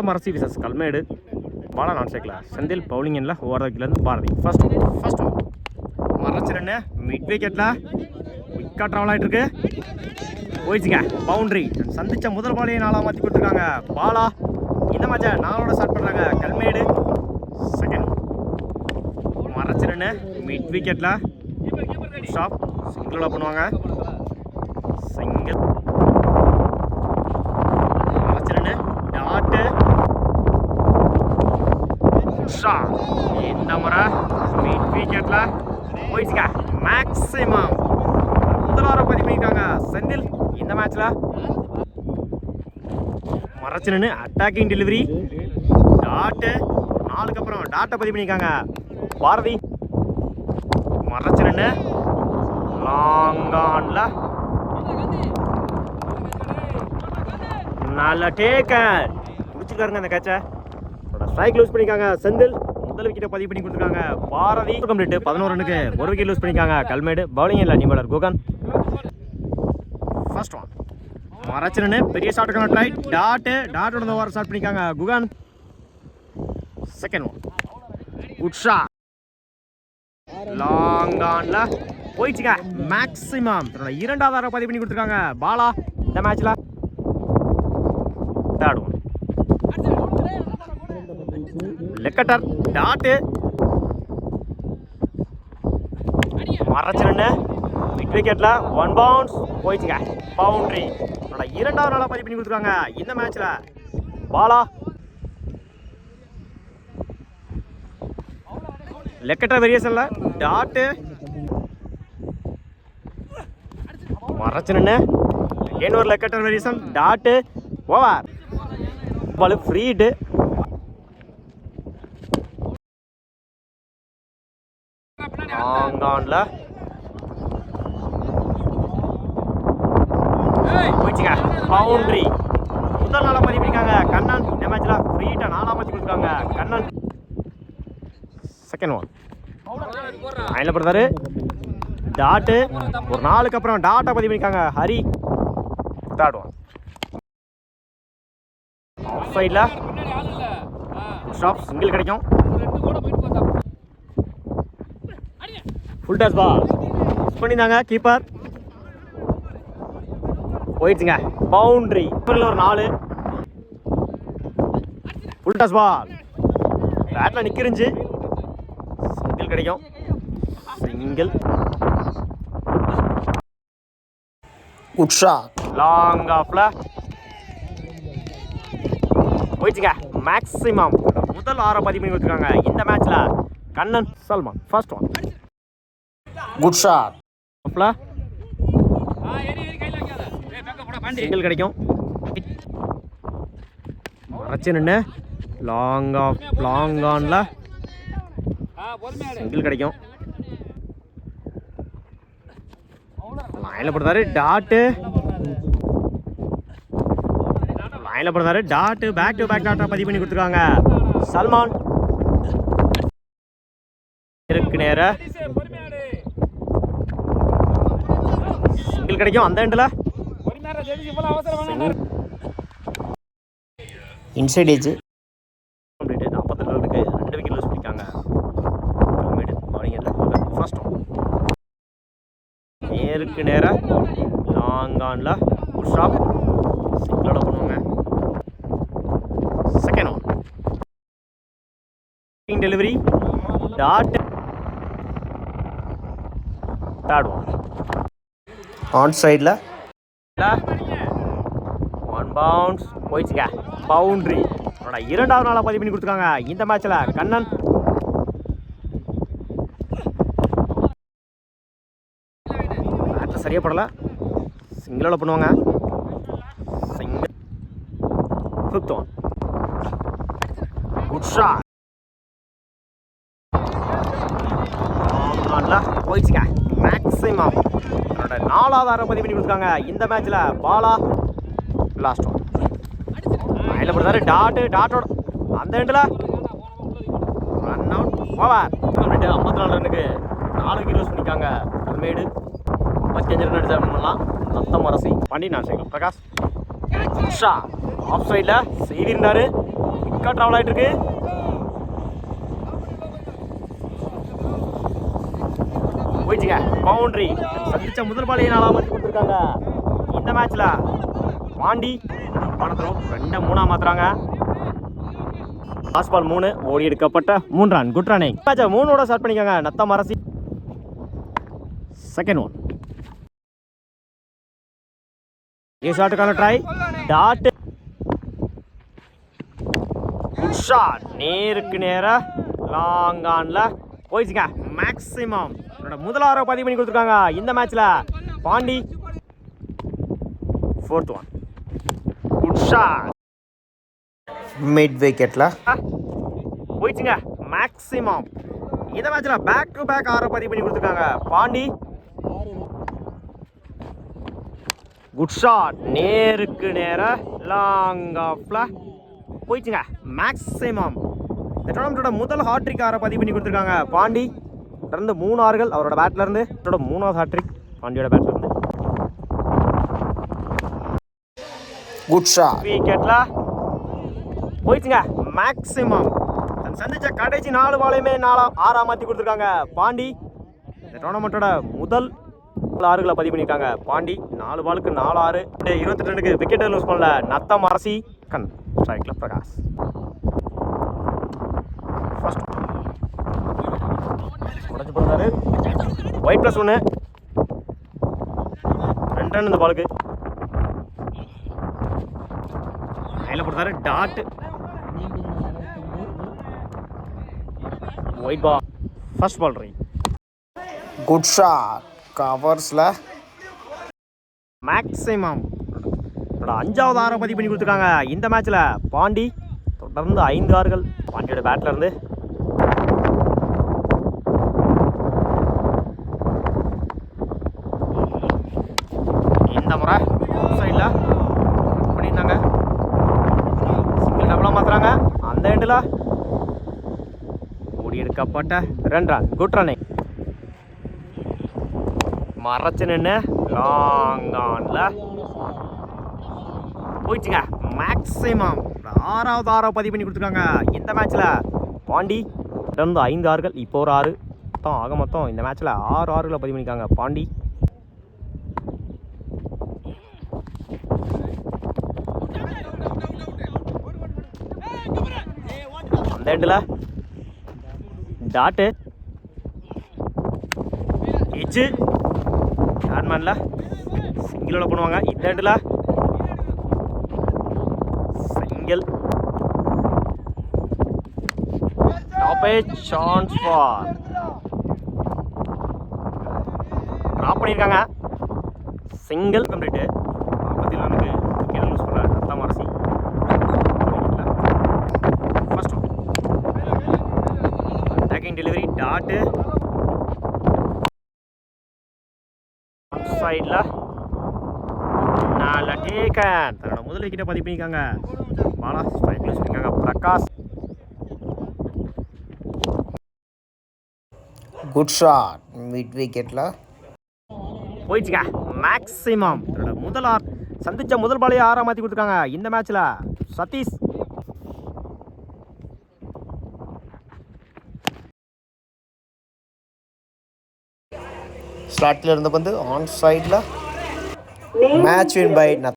மரசி versus Kalmedu. Bala நான் சேர்க்கல. Senthil bowling எண்ணில் ஓவர் விக்கெட்லேருந்து பாரதி. ஃபர்ஸ்ட் மறைச்சிருன்னு மிட் விக்கெட்டில் விக்கெட் ட்ராவல் ஆகிட்டு இருக்கு. போயிடுச்சுங்க பவுண்ட்ரி. சந்திச்ச முதல் பாலையை 4 மாற்றி கொடுத்துருக்காங்க. பாலா இந்த மேட்சை 4ஓட ஸ்டார்ட் பண்ணுறாங்க கல்மேடு. செகண்ட் மறைச்சிருன்னு மிட் விக்கெட்டில் ஸ்டாப் சிங்கிள் பண்ணுவாங்க. சிங்கிள் மறைச்சிருன்னு டாட்டு இந்த முறை மிட் விக்கெட்ல போயிடுச்சுங்க. மேக்ஸிமம் முதல் பதிவு பண்ணியிருக்காங்க செந்தில் இந்த மேட்ச்ல. மறைச்சிருன்னு அட்டாக்கிங் டெலிவரி டாட்டு 4க்கு அப்புறம் டாட்டை பதிவு பண்ணியிருக்காங்க பாரதி. மறைச்சிருன்னு லாங் ஆன்ல நல்ல டேக்கர் பிடிச்சிருக்காருங்க அந்த கேட்சை. ஸ்ட்ரைக் லூஸ் பண்ணியிருக்காங்க செந்தில். முதல் விக்கெட்டை பதிவு பண்ணி கொடுத்துருக்காங்க பாரதி. கம்ப்ளீட் 11 ரன்னுக்கு 1 விக்கெட் லூஸ் பண்ணியிருக்காங்க கல்மேடு. பவுலிங் இல்லை நிபுணர் குகன். ஃபர்ஸ்ட் ஒன் மறைச்சிருன்னு பெரிய ஷாட்டுக்கான ட்ரை டாட்டோட ஓவர் ஸ்டார்ட் பண்ணியிருக்காங்க Guhan. Second one good shot long ஆன்ல போயிடுச்சுங்க. மேக்ஸிமம் தன்னோட 2வது பதிவு பண்ணி கொடுத்துருக்காங்க பாலா இந்த மேட்ச்ல. தேர்ட் ஒன் லெக்கட்டர் டாட்டு மறைச்சிருன்னு மிட் விக்கெட்ல 1 பவுன்ஸ் போயிடுச்சுங்க பவுண்டரி. 2வது நாளா பதிவு பண்ணி கொடுத்துருக்காங்க இந்த மேட்ச்ல பாலா. லெக்கட்டர் வேரியேஷன்ல டாட்டு மறைச்சிருன்னு ஒரு leg cutter variation dot over. Ball free hit. ஆங்கான்ல போயிடுச்சுங்க பவுண்டரி. முதல் நாளா பதிவு பண்ணிருக்காங்க கண்ணன் இந்த மேட்ச்ல. ஃப்ரீ ஹிட்டை 4ஆ மாத்தி கொடுத்துருக்காங்க கண்ணன். செகண்ட் ஒன் லைன்ல போடுறாரு டாட்டு. ஒரு 4க்கு அப்புறம் டாட்டா பதிவு பண்ணிருக்காங்க ஹரி. தேர்ட் ஒன் ஆஃப் சைட்ல ஸ்டாப் சிங்கிள் கிடைக்கும். ஃபுல் டாஸ் பால் பண்ணியிருந்தாங்க கீப்பர். போயிடுச்சுங்க பவுண்டரி. ஒரு 4 ஃபுல் டாஸ் பால் பேட்ல நிற்கிருந்துச்சு. சிங்கிள் கிடைக்கும். சிங்கிள் குட் ஷாட் லாங் ஆஃப்ல போயிடுச்சுங்க. மேக்ஸிமம் முதல் 6 பதிவு பண்ணி கொடுத்துருக்காங்க இந்த மேட்ச்ல Kannan Salman. First one good shot ஆஃப்ல சிங்கிள் கிடைக்கும். மறைச்சிருன்னு லாங் ஆன்ல சிங்கிள் கிடைக்கும். லைன்ல போடுறாரு டாட்டு பேக் டு பேக் டாட்டா பதிவு பண்ணி கொடுத்துருக்காங்க சல்மான். இருக்கு நேர சிங்கிள் கிடைக்கும் அந்த எண்ட்ல. இன்சைட் ஏஜ் கம்ப்ளீட் 42 ரன்னுக்கு 2 விக்கெட் லூஸ் பண்ணிருக்காங்க கல்மேடு. பவுலிங் எண்ணில் ஃபர்ஸ்ட் நேருக்கு நேரா லாங் ஆன்ல குட் ஷாட் சிங்கிளோட பண்ணுவாங்க. Second one delivery dot. Third one on சைடில் 1 பவுன்ஸ் போயிடுச்சுங்க பவுண்டரி. 2வது நாளாக பதிவு பண்ணி கொடுத்துருக்காங்க இந்த மேட்ச்ல கண்ணன். பேட்டில் சரியா படல. சிங்கிளோட பண்ணுவாங்க. Single. Fifth one good shot போயிடுச்சுங்க. மேக்ஸிமம் 4வது பதிவு பண்ணி கொடுத்துருக்காங்க இந்த மேட்ச்ல பாலா. லாஸ்ட் ஒன் லைன்ல போடுறாரு டாட்டோட அந்த எண்ட்ல ரன் அவுட் ஓவர். 54 ரன்னுக்கு 4 விக்கெட் லூஸ் பண்ணிருக்காங்க கல்மேடு. 55 ரன் அடிச்சா பண்ணலாம். ரத்தம் அரசி பண்ணி நான் பிரகாஷ் ஷா ஆஃப் சைடில் செய்திருந்தாரு. குயிக்காக ட்ராவல் ஆகிட்டு இருக்கு. போயிடுச்சுங்க பவுண்டரி. சந்திச்ச முதல் பாலையை 4ஆம் மாற்றி கொடுத்துருக்காங்க. இந்த மேட்ச்ல பாண்டி பணத்திலும் 2-3 மாத்துறாங்க. லாஸ்ட் பால் 3 ஓடி எடுக்கப்பட்ட 3 ரன். Good running. மேட்சை 3 ஸ்டார்ட் பண்ணிக்கோங்க. Natham Arasi second one. ஷாட்டுக்கான ட்ரை. டாட். Good shot. நேருக்கு நேரா லாங் ஆன்ல போயிடுச்சுங்க. மேக்ஸிமம் முதல் 6 பதிவு பண்ணி கொடுத்துருக்காங்க. இந்த மேட்ச்ல Pandi fourth one. Good shot. Mid விக்கெட்ல போயிடுச்சுங்க. மேக்ஸிமம் இந்த மேட்ச்ல பேக் டு பேக் 6 பதிவு பண்ணி கொடுத்துருக்காங்க. Pandi good shot. நேருக்கு நேர லாங் ஆஃப்ல போயிடுச்சுங்க. மேக்ஸிமம் இந்த டோர்னமெண்ட்டோட முதல் ஹாட்ரிக் 6 பதிவு பண்ணி கொடுத்துருக்காங்க. பாண்டி தொடர்ந்து 3 ஆறுகள் அவரோட பேட்ல இருந்து. 3வது ஹாட்ரிக் பாண்டியோட பேட்ல இருந்து. Good shot. விக்கெட்ல போயிடுச்சுங்க. மேக்ஸிமம் சந்திச்ச கடைசி 4 பாலையுமே 6ஆ மாற்றி கொடுத்துருக்காங்க. பாண்டி இந்த டோர்னமெண்ட்டோட முதல் 4 ஆறுகளை பதிவு பண்ணியிருக்காங்க. பாண்டி 4 பாலுக்கு 4 6. 22 ரன்னுக்கு விக்கெட்டை லூஸ் பண்ணல. நத்தம் அரசி கண் ஸ்ட்ரைக்ல பிரகாஷ். ஃபர்ஸ்ட் உடச்சு போடுறாரு. ஒயிட் +1 2 ரன் இந்த பாலுக்கு. கையில் போடுறாரு. Dot. White ball. First ball right. Good shot. கவர்ஸ்ல மேக்ஸிமம் 5வது 6 பதிவு பண்ணி கொடுத்துருக்காங்க. இந்த மேட்ச்ல பாண்டி தொடர்ந்து 5 ஆறுகள் பாண்டியோட பேட்ல இருந்து. இந்த முறை சைட்ல பண்ணியிருந்தாங்க. சிங்கிள் டபுளா மாத்துறாங்க. அந்த எண்டில் ஓடி எடுக்கப்பட்ட 2 ரன். Good running. மறைச்சு நின்று லாங் ஆன்ல போயிடுச்சுங்க. மேக்ஸிமம் 6வது 6 பதிவு பண்ணி கொடுத்துருக்காங்க. இந்த மேட்ச்ல பாண்டி தொடர்ந்து 5 ஆறுகள். இப்போ ஒரு 6 மொத்தம் ஆக மொத்தம் இந்த மேட்ச்ல 6 ஆறுகளை பதிவு பண்ணியிருக்காங்க பாண்டி. அந்த எண்டில் டாட்டு. எஜ்ஜு பேட்மேன்ல சிங்கிளோட பண்ணுவாங்க. இந்த எண்டில் single. Top chance for drop பண்ணியிருக்காங்க. Single complete. 40 ரன்னுக்கு விக்கெட் லூஸ் பண்ண Natham Arasi. First attacking delivery. Dot. சைட்ல நல்ல டேக்கன். தன்னோட முதல் விக்கெட்டை பதிவு பண்ணியிருக்காங்க. பாலா ஸ்ட்ரைக்ல வச்சிருக்காங்க பிரகாஷ். Good shot. மிட் விக்கெட்ல போயிடுச்சுங்க. மேக்ஸிமம் தன்னோட முதல் சந்திச்ச முதல் பாலையை 6ஆ மாற்றி கொடுத்துருக்காங்க. இந்த மேட்ச்ல சதீஷ் ஸ்லாட்ல இருந்த பந்து ஆன் சைட்ல. Match win by